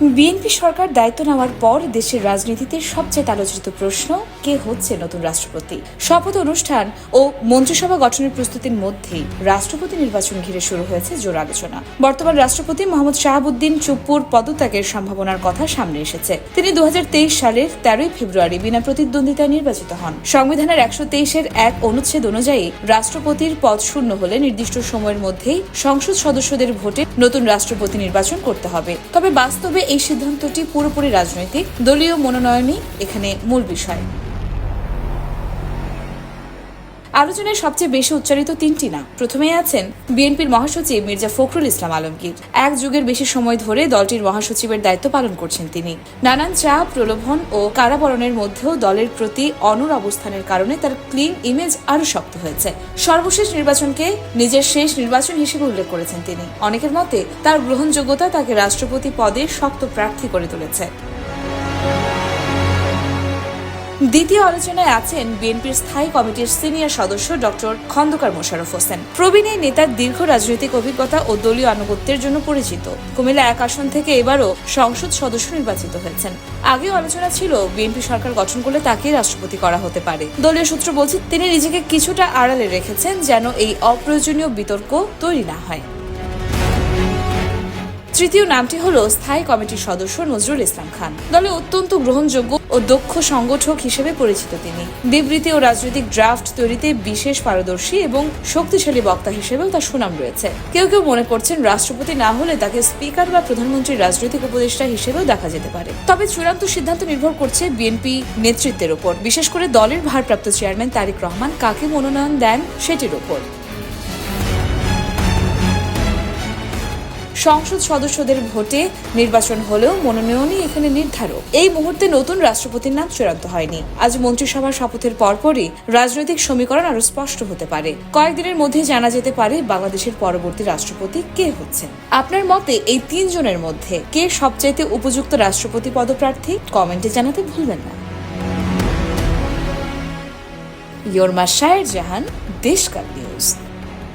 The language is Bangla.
বিএনপি সরকার দায়িত্ব নেওয়ার পর দেশের রাজনীতিতে সবচেয়ে আলোচিত প্রশ্ন, কে হচ্ছে নতুন রাষ্ট্রপতি। শপথ অনুষ্ঠান ও মন্ত্রিসভা গঠনের প্রস্তুতির মধ্যেই রাষ্ট্রপতি নির্বাচন ঘিরে শুরু হয়েছে জোর আলোচনা। বর্তমান রাষ্ট্রপতি মোহাম্মদ শাহাবুদ্দিন চুপ্পুর পদত্যাগের সম্ভাবনার কথা সামনে এসেছে। তিনি 2023 সালের 13 ফেব্রুয়ারি বিনা প্রতিদ্বন্দ্বিতায় নির্বাচিত হন। সংবিধানের 123-এর 1 অনুচ্ছেদ অনুযায়ী রাষ্ট্রপতির পদ শূন্য হলে নির্দিষ্ট সময়ের মধ্যেই সংসদ সদস্যদের ভোটে নতুন রাষ্ট্রপতি নির্বাচন করতে হবে। তবে বাস্তবে এই সিদ্ধান্তটি পুরোপুরি রাজনৈতিক, দলীয় মনোনয়নই এখানে মূল বিষয়। আলোচনায় সবচেয়ে বেশি উচ্চারিত তিনটি নাম। প্রথমেই আছেন বিএনপির মহাসচিব মির্জা ফখরুল ইসলাম আলমগীর। এক যুগের বেশি সময় ধরে দলটির মহাসচিবের দায়িত্ব পালন করছেন তিনি। নানান চাপ, প্রলোভন ও কারাবরণের মধ্যেও দলের প্রতি অনড় অবস্থানের কারণে তার ক্লিন ইমেজ আরো শক্ত হয়েছে। সর্বশেষ নির্বাচনকে নিজের শেষ নির্বাচন হিসেবে উল্লেখ করেছেন তিনি। অনেকের মতে তার গ্রহণযোগ্যতা তাকে রাষ্ট্রপতি পদে শক্ত প্রার্থী করে তুলেছে। দ্বিতীয় আলোচনায় আছেন বিএনপির স্থায়ী কমিটির সিনিয়র সদস্য ডক্টর খন্দকার মোশাররফ হোসেন। প্রবীণ এই নেতার দীর্ঘ রাজনৈতিক অভিজ্ঞতা ও দলীয় আনুগত্যের জন্য পরিচিত। কুমিল্লা 1 আসন থেকে এবারও সংসদ সদস্য নির্বাচিত হয়েছেন। আগেও আলোচনা ছিল বিএনপি সরকার গঠন করলে তাকেই রাষ্ট্রপতি করা হতে পারে। দলীয় সূত্র বলছে তিনি নিজেকে কিছুটা আড়ালে রেখেছেন যেন এই অপ্রয়োজনীয় বিতর্ক তৈরি না হয়। তৃতীয় নামটি হল স্থায়ী কমিটির সদস্য নজরুল ইসলাম খান। দলে অত্যন্ত গ্রহণযোগ্য ও দক্ষ সংগঠক হিসেবে পরিচিত তিনি। বিবৃতি ও রাজনৈতিক ড্রাফট তৈরিতে বিশেষ পারদর্শী এবং শক্তিশালী বক্তা হিসেবেও তার সুনাম রয়েছে। কেউ কেউ মনে করছেন রাষ্ট্রপতি না হলে তাকে স্পিকার বা প্রধানমন্ত্রীর রাজনৈতিক উপদেষ্টা হিসেবেও দেখা যেতে পারে। তবে চূড়ান্ত সিদ্ধান্ত নির্ভর করছে বিএনপি নেতৃত্বের উপর, বিশেষ করে দলের ভারপ্রাপ্ত চেয়ারম্যান তারেক রহমান কাকে মনোনয়ন দেন সেটির উপর। সংসদ সদস্যদের ভোটে নির্বাচন হলেও মনোনয়নই এখানে নির্ধারক। এই মুহূর্তে নতুন রাষ্ট্রপতির নাম চূড়ান্ত হয়নি। আজ মন্ত্রিসভার শপথের পরপরই রাজনৈতিক সমীকরণ আরো স্পষ্ট হতে পারে। কয়েকদিনের মধ্যে জানা যেতে পারে বাংলাদেশের পরবর্তী রাষ্ট্রপতি কে হচ্ছেন। আপনার মতে এই 3 জনের মধ্যে কে সবচাইতে উপযুক্ত রাষ্ট্রপতি পদপ্রার্থী? কমেন্টে জানাতে ভুলবেন না। ইয়োরমা শায়ের জাহান, দেশকাল নিউজ।